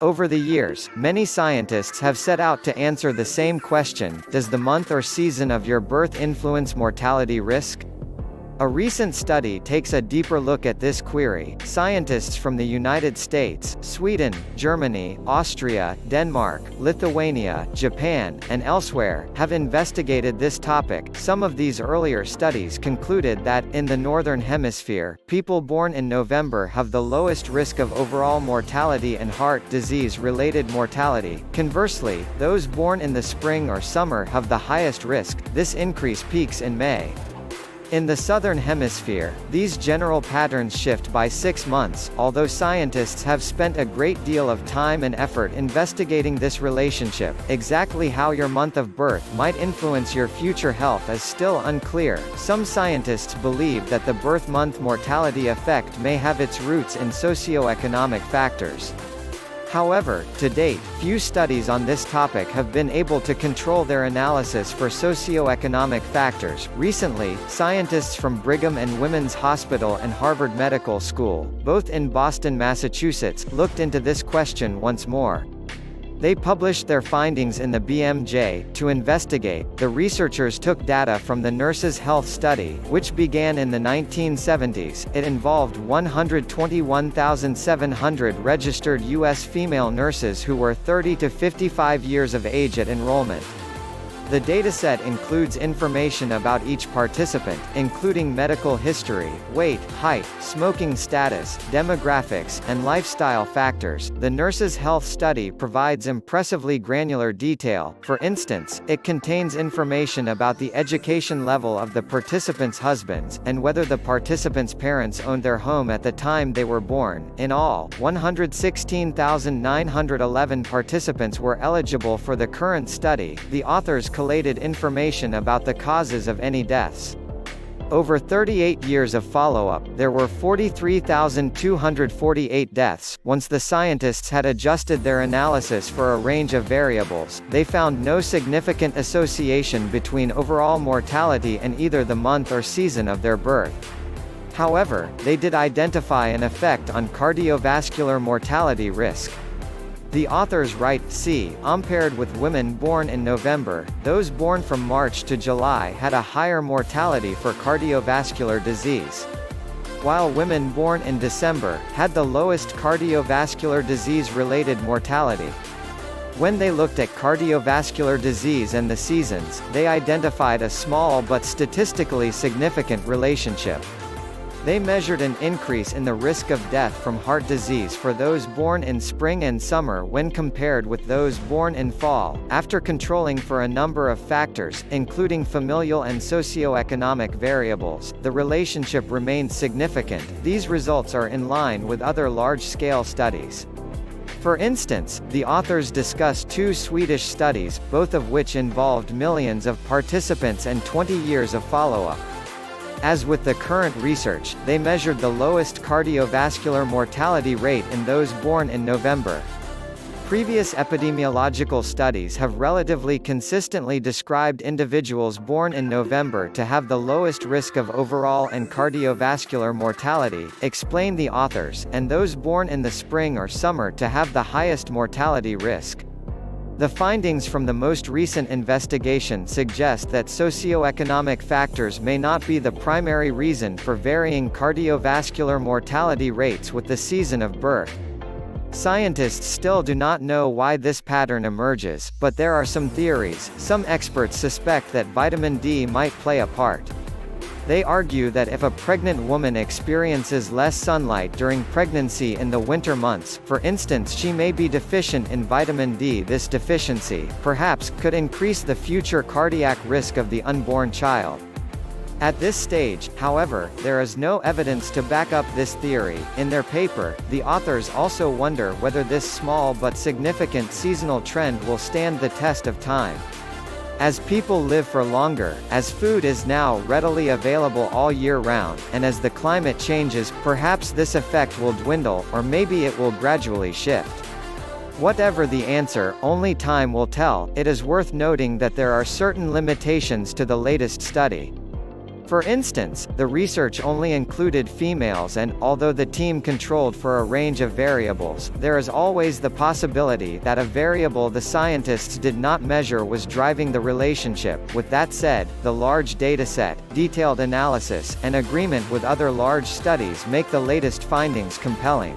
Over the years, many scientists have set out to answer the same question: does the month or season of your birth influence mortality risk? A recent study takes a deeper look at this query. Scientists from the United States, Sweden, Germany, Austria, Denmark, Lithuania, Japan, and elsewhere, have investigated this topic. Some of these earlier studies concluded that, in the Northern Hemisphere, people born in November have the lowest risk of overall mortality and heart disease-related mortality. Conversely, those born in the spring or summer have the highest risk. This increase peaks in May. In the Southern Hemisphere, these general patterns shift by 6 months. Although scientists have spent a great deal of time and effort investigating this relationship, exactly how your month of birth might influence your future health is still unclear. Some scientists believe that the birth month mortality effect may have its roots in socioeconomic factors. However, to date, few studies on this topic have been able to control their analysis for socioeconomic factors. Recently, scientists from Brigham and Women's Hospital and Harvard Medical School, both in Boston, Massachusetts, looked into this question once more. They published their findings in the BMJ. To investigate, the researchers took data from the Nurses' Health Study, which began in the 1970s. It involved 121,700 registered U.S. female nurses who were 30 to 55 years of age at enrollment. The dataset includes information about each participant, including medical history, weight, height, smoking status, demographics, and lifestyle factors. The Nurses' Health Study provides impressively granular detail. For instance, it contains information about the education level of the participants' husbands, and whether the participants' parents owned their home at the time they were born. In all, 116,911 participants were eligible for the current study. The authors collated information about the causes of any deaths. Over 38 years of follow-up, there were 43,248 deaths. Once the scientists had adjusted their analysis for a range of variables, they found no significant association between overall mortality and either the month or season of their birth. However, they did identify an effect on cardiovascular mortality risk. The authors write, compared with women born in November, those born from March to July had a higher mortality for cardiovascular disease, while women born in December had the lowest cardiovascular disease-related mortality. When they looked at cardiovascular disease and the seasons, they identified a small but statistically significant relationship. They measured an increase in the risk of death from heart disease for those born in spring and summer when compared with those born in fall. After controlling for a number of factors, including familial and socioeconomic variables, the relationship remained significant. These results are in line with other large-scale studies. For instance, the authors discuss 2 Swedish studies, both of which involved millions of participants and 20 years of follow-up. As with the current research, they measured the lowest cardiovascular mortality rate in those born in November. Previous epidemiological studies have relatively consistently described individuals born in November to have the lowest risk of overall and cardiovascular mortality, explain the authors, and those born in the spring or summer to have the highest mortality risk. The findings from the most recent investigation suggest that socioeconomic factors may not be the primary reason for varying cardiovascular mortality rates with the season of birth. Scientists still do not know why this pattern emerges, but there are some theories. Some experts suspect that vitamin D might play a part. They argue that if a pregnant woman experiences less sunlight during pregnancy in the winter months, for instance, she may be deficient in vitamin D. This deficiency, perhaps, could increase the future cardiac risk of the unborn child. At this stage, however, there is no evidence to back up this theory. In their paper, the authors also wonder whether this small but significant seasonal trend will stand the test of time. As people live for longer, as food is now readily available all year round, and as the climate changes, perhaps this effect will dwindle, or maybe it will gradually shift. Whatever the answer, only time will tell. It is worth noting that there are certain limitations to the latest study. For instance, the research only included females and, although the team controlled for a range of variables, there is always the possibility that a variable the scientists did not measure was driving the relationship. With that said, the large dataset, detailed analysis, and agreement with other large studies make the latest findings compelling.